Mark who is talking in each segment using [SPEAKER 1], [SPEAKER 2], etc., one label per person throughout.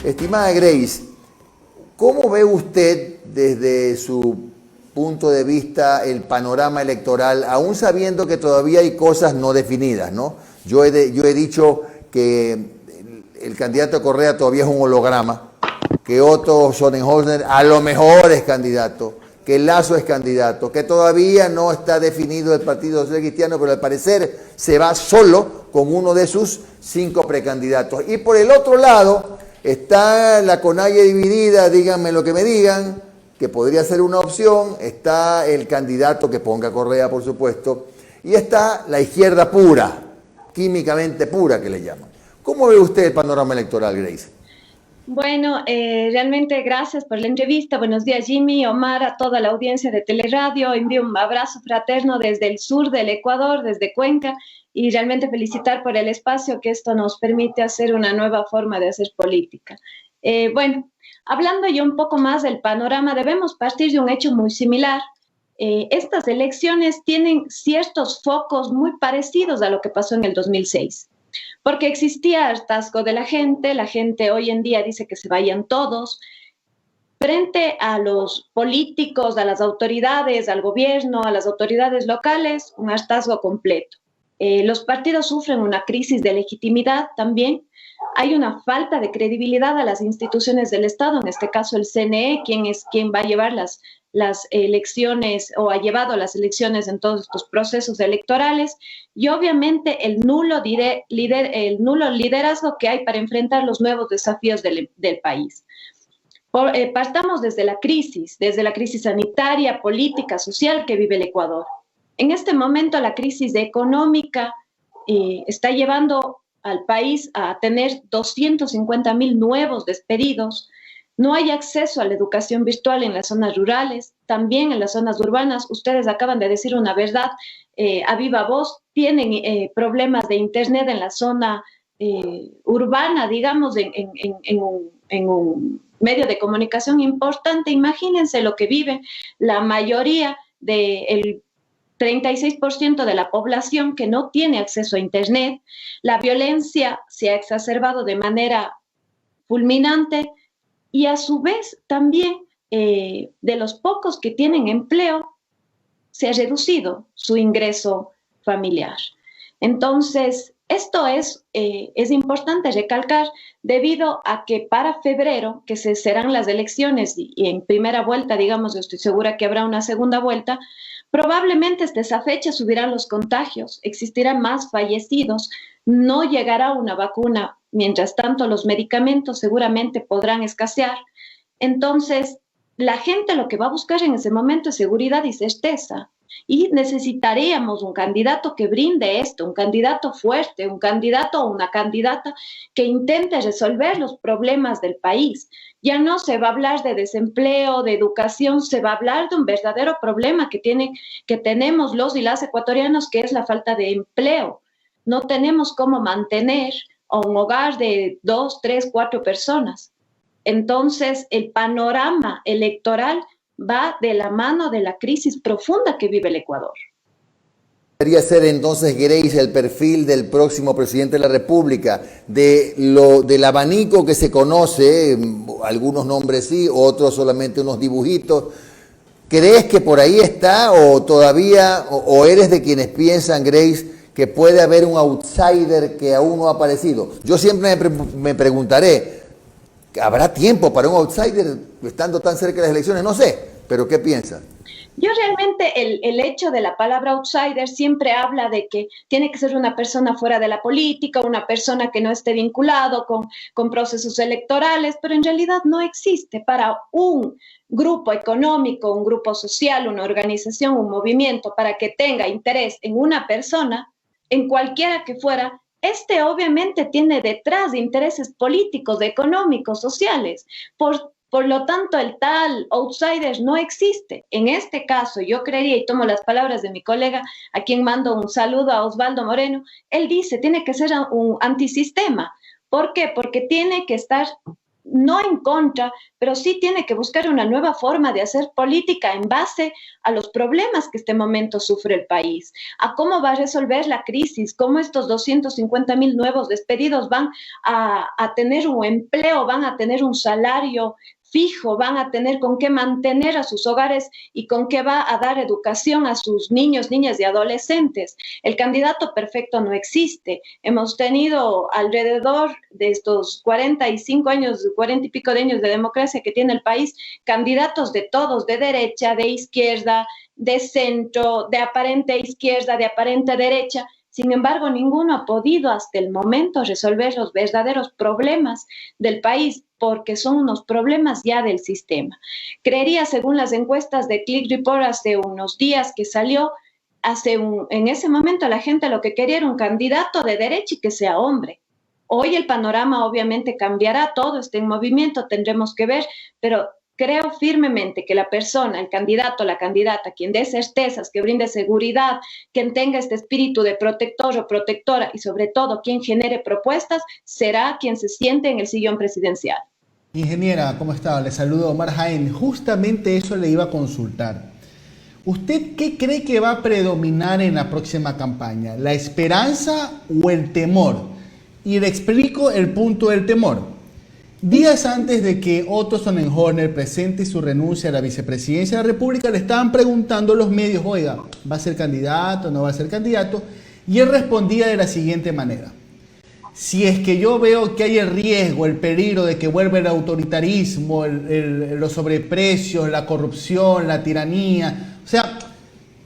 [SPEAKER 1] Estimada Grace, ¿cómo ve usted desde su punto de vista el panorama electoral, aún sabiendo que todavía hay cosas no definidas, ¿no? Yo he dicho que el candidato Correa todavía es un holograma, que Otto Sonnenholzer a lo mejor es candidato, que Lasso es candidato, que todavía no está definido el Partido Social Cristiano, pero al parecer se va solo con uno de sus 5 precandidatos. Y por el otro lado está la Conalle dividida, díganme lo que me digan, que podría ser una opción, está el candidato que ponga Correa, por supuesto, y está la izquierda pura, químicamente pura que le llaman. ¿Cómo ve usted el panorama electoral, Grace?
[SPEAKER 2] Bueno, realmente gracias por la entrevista. Buenos días, Jimmy, Omar, a toda la audiencia de Teleradio. Envío un abrazo fraterno desde el sur del Ecuador, desde Cuenca, y realmente felicitar por el espacio que esto nos permite hacer una nueva forma de hacer política. Bueno, hablando yo un poco más del panorama, debemos partir de un hecho muy similar. Estas elecciones tienen ciertos focos muy parecidos a lo que pasó en el 2006. Porque existía hartazgo de la gente hoy en día dice que se vayan todos. Frente a los políticos, a las autoridades, al gobierno, a las autoridades locales, un hartazgo completo. Los partidos sufren una crisis de legitimidad también. Hay una falta de credibilidad a las instituciones del Estado, en este caso el CNE, quien va a llevar las elecciones o ha llevado las elecciones en todos estos procesos electorales, y obviamente el nulo liderazgo que hay para enfrentar los nuevos desafíos del país. Partamos desde la crisis sanitaria, política, social que vive el Ecuador. En este momento la crisis económica está llevando al país a tener 250,000 nuevos despedidos. No hay acceso a la educación virtual en las zonas rurales, también en las zonas urbanas. Ustedes acaban de decir una verdad a viva voz, tienen problemas de internet en la zona urbana, digamos, en un medio de comunicación importante. Imagínense lo que vive la mayoría del 36% de la población que no tiene acceso a internet. La violencia se ha exacerbado de manera fulminante. Y a su vez también de los pocos que tienen empleo, se ha reducido su ingreso familiar. Entonces, esto es importante recalcar debido a que para febrero, que serán las elecciones y en primera vuelta, digamos, yo estoy segura que habrá una segunda vuelta, probablemente hasta esa fecha subirán los contagios, existirán más fallecidos, no llegará una vacuna. Mientras tanto, los medicamentos seguramente podrán escasear. Entonces, la gente lo que va a buscar en ese momento es seguridad y certeza. Y necesitaríamos un candidato que brinde esto, un candidato fuerte, un candidato o una candidata que intente resolver los problemas del país. Ya no se va a hablar de desempleo, de educación, se va a hablar de un verdadero problema que tenemos los y las ecuatorianos, que es la falta de empleo. No tenemos cómo mantener a un hogar de 2, 3, 4 personas. Entonces, el panorama electoral va de la mano de la crisis profunda que vive el Ecuador.
[SPEAKER 1] Debería ser entonces, Grace, el perfil del próximo presidente de la República, del abanico que se conoce, algunos nombres sí, otros solamente unos dibujitos. ¿Crees que por ahí está o todavía, o eres de quienes piensan, Grace, que puede haber un outsider que aún no ha aparecido? Yo siempre me preguntaré, ¿habrá tiempo para un outsider estando tan cerca de las elecciones? No sé, pero ¿qué piensas?
[SPEAKER 2] Yo realmente el hecho de la palabra outsider siempre habla de que tiene que ser una persona fuera de la política, una persona que no esté vinculado con procesos electorales, pero en realidad no existe. Para un grupo económico, un grupo social, una organización, un movimiento, para que tenga interés en una persona, en cualquiera que fuera, este obviamente tiene detrás intereses políticos, económicos, sociales. Por lo tanto, el tal outsider no existe. En este caso, yo creería, y tomo las palabras de mi colega, a quien mando un saludo, a Osvaldo Moreno, él dice, tiene que ser un antisistema. ¿Por qué? Porque tiene que estar no en contra, pero sí tiene que buscar una nueva forma de hacer política en base a los problemas que este momento sufre el país, a cómo va a resolver la crisis, cómo estos 250.000 nuevos despedidos van a tener un empleo, van a tener un salario fijo, van a tener con qué mantener a sus hogares y con qué va a dar educación a sus niños, niñas y adolescentes. El candidato perfecto no existe. Hemos tenido alrededor de estos 45 años, 40 y pico de años de democracia que tiene el país, candidatos de todos, de derecha, de izquierda, de centro, de aparente izquierda, de aparente derecha. Sin embargo, ninguno ha podido hasta el momento resolver los verdaderos problemas del país, porque son unos problemas ya del sistema. Creería, según las encuestas de Click Report hace unos días que salió, en ese momento la gente lo que quería era un candidato de derecha y que sea hombre. Hoy el panorama obviamente cambiará, todo está en movimiento, tendremos que ver, pero creo firmemente que la persona, el candidato, la candidata, quien dé certezas, que brinde seguridad, quien tenga este espíritu de protector o protectora y sobre todo quien genere propuestas, será quien se siente en el sillón presidencial.
[SPEAKER 3] Ingeniera, ¿cómo está? Le saludo Omar Jaén. Justamente eso le iba a consultar. ¿Usted qué cree que va a predominar en la próxima campaña? ¿La esperanza o el temor? Y le explico el punto del temor. Días antes de que Otto Sonnenhorner presente su renuncia a la vicepresidencia de la República, le estaban preguntando los medios, oiga, ¿va a ser candidato, no va a ser candidato? Y él respondía de la siguiente manera: si es que yo veo que hay el riesgo, el peligro de que vuelva el autoritarismo, los sobreprecios, la corrupción, la tiranía, o sea,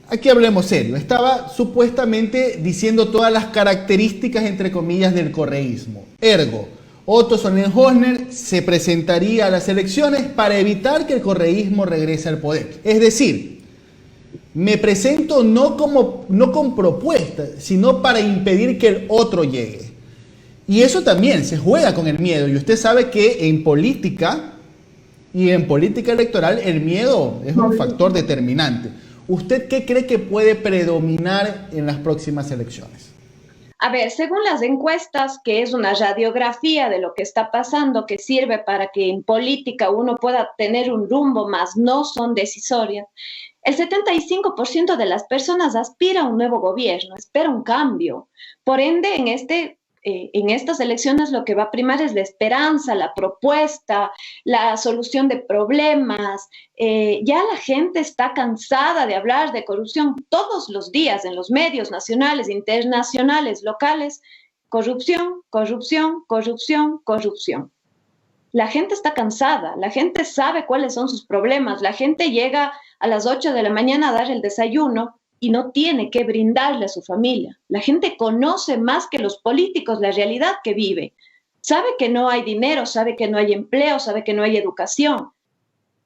[SPEAKER 3] aquí hablemos serio, estaba supuestamente diciendo todas las características, entre comillas, del correísmo. Ergo, Otto Sonnenhorner se presentaría a las elecciones para evitar que el correísmo regrese al poder. Es decir, me presento no con propuestas, sino para impedir que el otro llegue. Y eso también se juega con el miedo. Y usted sabe que en política y en política electoral el miedo es un factor determinante. ¿Usted qué cree que puede predominar en las próximas elecciones?
[SPEAKER 2] A ver, según las encuestas, que es una radiografía de lo que está pasando, que sirve para que en política uno pueda tener un rumbo, más no son decisorias, el 75% de las personas aspira a un nuevo gobierno, espera un cambio. Por ende, en estas elecciones lo que va a primar es la esperanza, la propuesta, la solución de problemas. Ya la gente está cansada de hablar de corrupción todos los días en los medios nacionales, internacionales, locales. Corrupción, corrupción, corrupción, corrupción. La gente está cansada, la gente sabe cuáles son sus problemas, la gente llega a las 8 de la mañana a dar el desayuno y no tiene que brindarle a su familia. La gente conoce más que los políticos la realidad que vive. Sabe que no hay dinero, sabe que no hay empleo, sabe que no hay educación.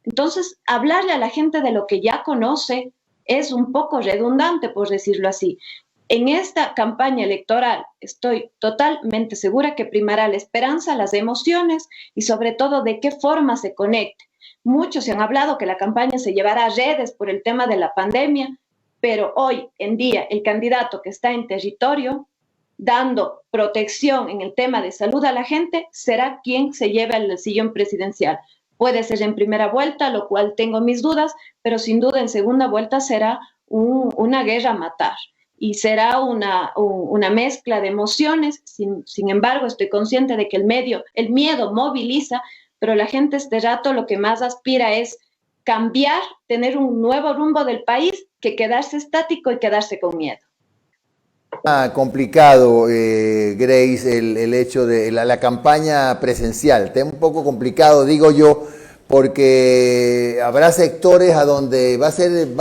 [SPEAKER 2] Entonces, hablarle a la gente de lo que ya conoce es un poco redundante, por decirlo así. En esta campaña electoral estoy totalmente segura que primará la esperanza, las emociones y sobre todo de qué forma se conecte. Muchos se han hablado que la campaña se llevará a redes por el tema de la pandemia, pero hoy en día el candidato que está en territorio dando protección en el tema de salud a la gente será quien se lleve al sillón presidencial. Puede ser en primera vuelta, lo cual tengo mis dudas, pero sin duda en segunda vuelta será una guerra a matar y será una mezcla de emociones. Sin embargo, estoy consciente de que el miedo moviliza, pero la gente este rato lo que más aspira es cambiar, tener un nuevo rumbo del país que quedarse estático y quedarse con miedo.
[SPEAKER 1] Complicado, Grace, el hecho de la campaña presencial. Está un poco complicado, digo yo, porque habrá sectores a donde va a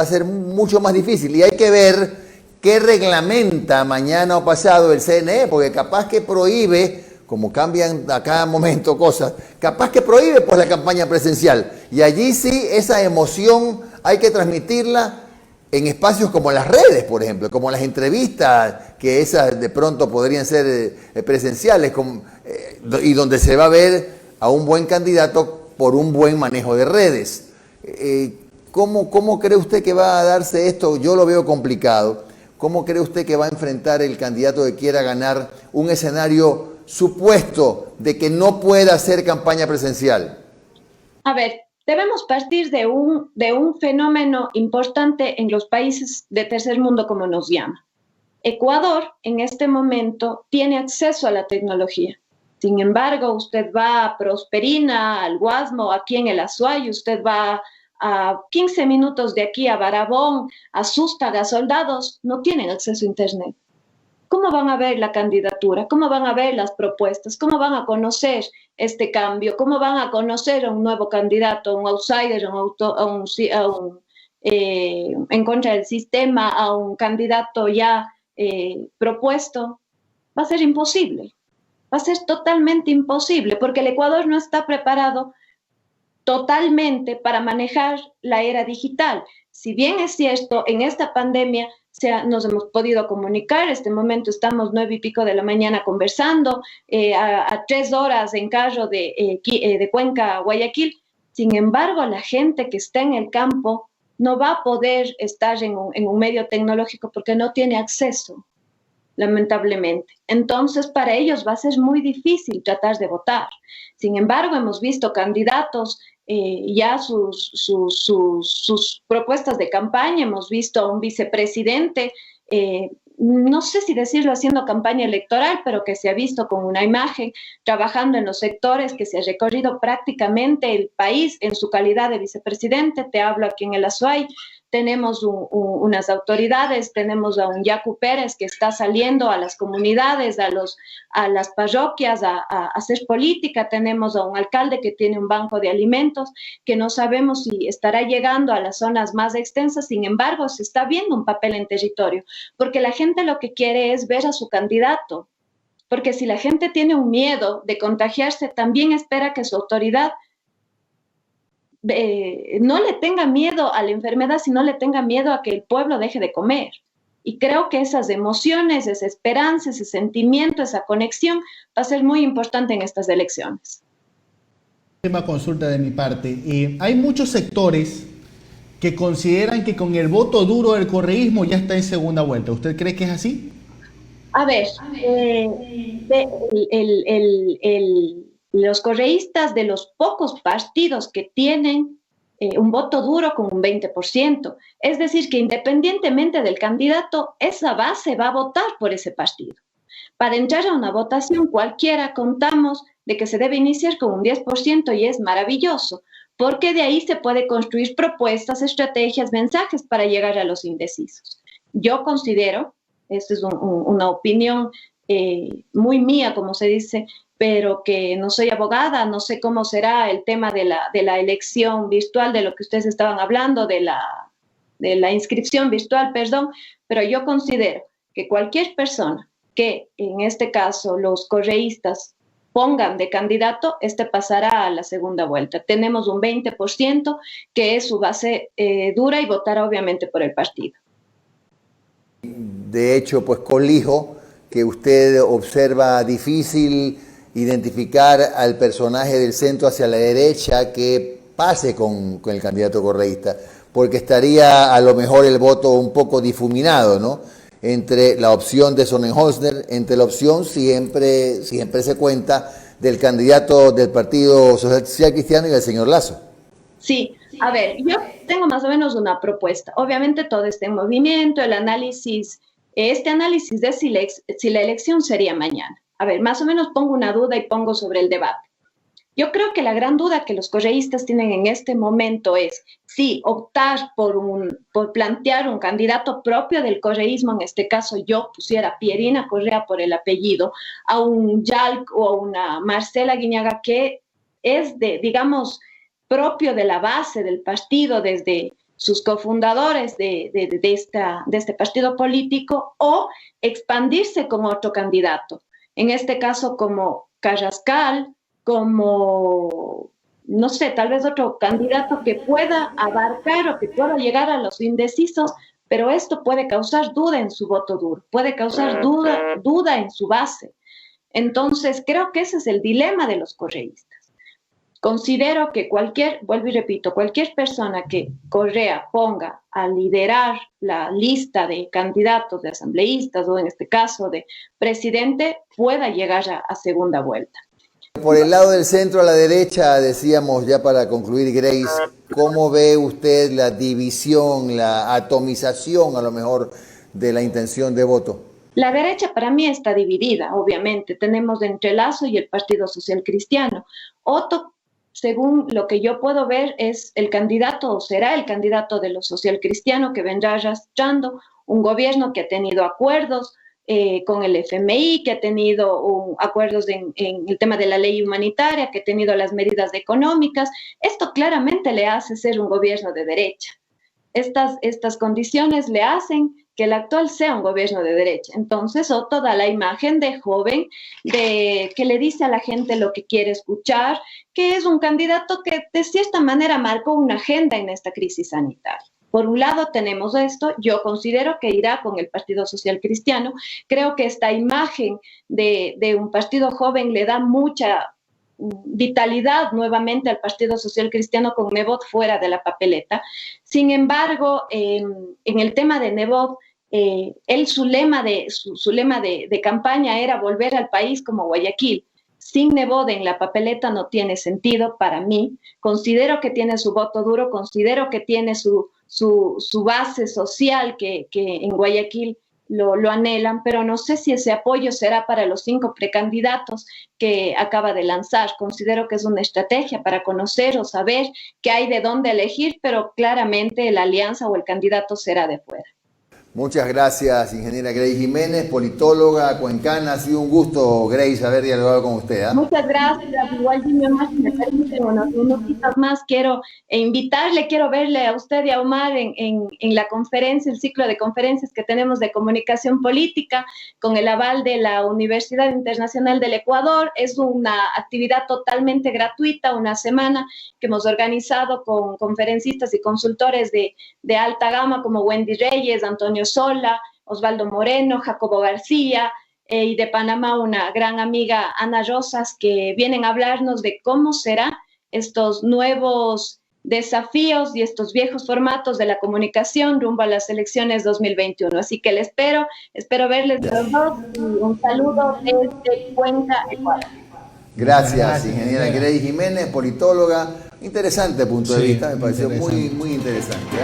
[SPEAKER 1] ser mucho más difícil y hay que ver qué reglamenta mañana o pasado el CNE, porque capaz que prohíbe, como cambian a cada momento cosas, capaz que prohíbe pues la campaña presencial. Y allí sí, esa emoción hay que transmitirla en espacios como las redes, por ejemplo, como las entrevistas, que esas de pronto podrían ser presenciales, y donde se va a ver a un buen candidato por un buen manejo de redes. ¿Cómo cree usted que va a darse esto? Yo lo veo complicado. ¿Cómo cree usted que va a enfrentar el candidato que quiera ganar un escenario supuesto de que no pueda hacer campaña presencial?
[SPEAKER 2] A ver, debemos partir de un fenómeno importante en los países de tercer mundo, como nos llama. Ecuador en este momento tiene acceso a la tecnología. Sin embargo, usted va a Prosperina, al Guasmo, aquí en el Azuay, usted va a 15 minutos de aquí a Barabón, a Sústaga, Soldados, no tienen acceso a Internet. ¿Cómo van a ver la candidatura? ¿Cómo van a ver las propuestas? ¿Cómo van a conocer este cambio? ¿Cómo van a conocer a un nuevo candidato, a un outsider, en contra del sistema, a un candidato ya propuesto? Va a ser imposible. Va a ser totalmente imposible porque el Ecuador no está preparado totalmente para manejar la era digital. Si bien es cierto, en esta pandemia nos hemos podido comunicar, este momento estamos 9:00 de la mañana conversando, a 3 horas en carro de Cuenca a Guayaquil. Sin embargo, la gente que está en el campo no va a poder estar en un medio tecnológico porque no tiene acceso, lamentablemente. Entonces, para ellos va a ser muy difícil tratar de votar. Sin embargo, hemos visto candidatos ya sus propuestas de campaña, hemos visto a un vicepresidente, no sé si decirlo haciendo campaña electoral, pero que se ha visto con una imagen, trabajando en los sectores, que se ha recorrido prácticamente el país en su calidad de vicepresidente. Te hablo aquí en el Azuay. Tenemos unas autoridades, tenemos a un Yacu Pérez que está saliendo a las comunidades, a las parroquias a hacer política. Tenemos a un alcalde que tiene un banco de alimentos que no sabemos si estará llegando a las zonas más extensas. Sin embargo, se está viendo un papel en territorio, porque la gente lo que quiere es ver a su candidato. Porque si la gente tiene un miedo de contagiarse, también espera que su autoridad no le tenga miedo a la enfermedad, sino le tenga miedo a que el pueblo deje de comer. Y creo que esas emociones, esa esperanza, ese sentimiento, esa conexión va a ser muy importante en estas elecciones.
[SPEAKER 3] Última consulta de mi parte. Hay muchos sectores que consideran que con el voto duro del correísmo ya está en segunda vuelta. ¿Usted cree que es así?
[SPEAKER 2] A ver, los correístas, de los pocos partidos que tienen un voto duro con un 20%. Es decir, que independientemente del candidato, esa base va a votar por ese partido. Para entrar a una votación cualquiera, contamos de que se debe iniciar con un 10% y es maravilloso, porque de ahí se puede construir propuestas, estrategias, mensajes para llegar a los indecisos. Yo considero, esta es una opinión muy mía, como se dice, pero que no soy abogada, no sé cómo será el tema de la elección virtual, de lo que ustedes estaban hablando, de la inscripción virtual, perdón, pero yo considero que cualquier persona que, en este caso, los correístas pongan de candidato, pasará a la segunda vuelta. Tenemos un 20% que es su base dura y votará obviamente por el partido.
[SPEAKER 1] De hecho, pues colijo que usted observa difícil identificar al personaje del centro hacia la derecha que pase con el candidato correísta, porque estaría a lo mejor el voto un poco difuminado, ¿no? Entre la opción de Sonnenholzner, entre la opción siempre se cuenta del candidato del Partido Social Cristiano y del señor Lasso.
[SPEAKER 2] Sí, a ver, yo tengo más o menos una propuesta. Obviamente todo está en movimiento, el análisis, este análisis de si la elección sería mañana. A ver, más o menos pongo una duda y pongo sobre el debate. Yo creo que la gran duda que los correístas tienen en este momento es si optar por plantear un candidato propio del correísmo, en este caso yo pusiera Pierina Correa por el apellido, a un Yalc o a una Marcela Guiñaga que es digamos, propio de la base del partido desde sus cofundadores de este partido político, o expandirse con otro candidato. En este caso como Carrascal, como, no sé, tal vez otro candidato que pueda abarcar o que pueda llegar a los indecisos, pero esto puede causar duda en su voto duro, puede causar duda en su base. Entonces, creo que ese es el dilema de los correístas. Considero que vuelvo y repito, cualquier persona que Correa ponga a liderar la lista de candidatos, de asambleístas o en este caso de presidente, pueda llegar a segunda vuelta.
[SPEAKER 1] Por el lado del centro a la derecha, decíamos ya para concluir, Grace, ¿cómo ve usted la división, la atomización a lo mejor de la intención de voto?
[SPEAKER 2] La derecha para mí está dividida, obviamente. Tenemos entre Lasso y el Partido Social Cristiano. Otto, según lo que yo puedo ver, es el candidato o será el candidato de lo social cristiano que vendrá arrastrando un gobierno que ha tenido acuerdos con el FMI, que ha tenido acuerdos en el tema de la ley humanitaria, que ha tenido las medidas económicas. Esto claramente le hace ser un gobierno de derecha. Estas condiciones le hacen que el actual sea un gobierno de derecha. Entonces, Otto da la imagen de joven, de que le dice a la gente lo que quiere escuchar, que es un candidato que de cierta manera marcó una agenda en esta crisis sanitaria. Por un lado tenemos esto, yo considero que irá con el Partido Social Cristiano. Creo que esta imagen de un partido joven le da mucha vitalidad nuevamente al Partido Social Cristiano con Nebot fuera de la papeleta. Sin embargo, en el tema de Nebot, su lema de campaña era volver al país como Guayaquil. Sin Nebot en la papeleta no tiene sentido para mí. Considero que tiene su voto duro, considero que tiene su base social que en Guayaquil lo anhelan, pero no sé si ese apoyo será para los 5 precandidatos que acaba de lanzar. Considero que es una estrategia para conocer o saber que hay de dónde elegir, pero claramente la alianza o el candidato será de fuera.
[SPEAKER 1] Muchas gracias, ingeniera Grace Jiménez, politóloga cuencana. Ha sido un gusto, Grace, haber dialogado con usted.
[SPEAKER 2] Muchas gracias. Igual, Jimmy Omar, si me permiten unos minutitos más, quiero verle a usted y a Omar en la conferencia, el ciclo de conferencias que tenemos de comunicación política, con el aval de la Universidad Internacional del Ecuador. Es una actividad totalmente gratuita, una semana que hemos organizado con conferencistas y consultores de alta gama como Wendy Reyes, Antonio Sola, Osvaldo Moreno, Jacobo García, y de Panamá una gran amiga, Ana Rosas, que vienen a hablarnos de cómo serán estos nuevos desafíos y estos viejos formatos de la comunicación rumbo a las elecciones 2021. Así que espero verles los dos y un saludo desde Cuenca, Ecuador.
[SPEAKER 1] Gracias, ingeniera Grace Jiménez, politóloga. Interesante punto de vista, me pareció muy interesante.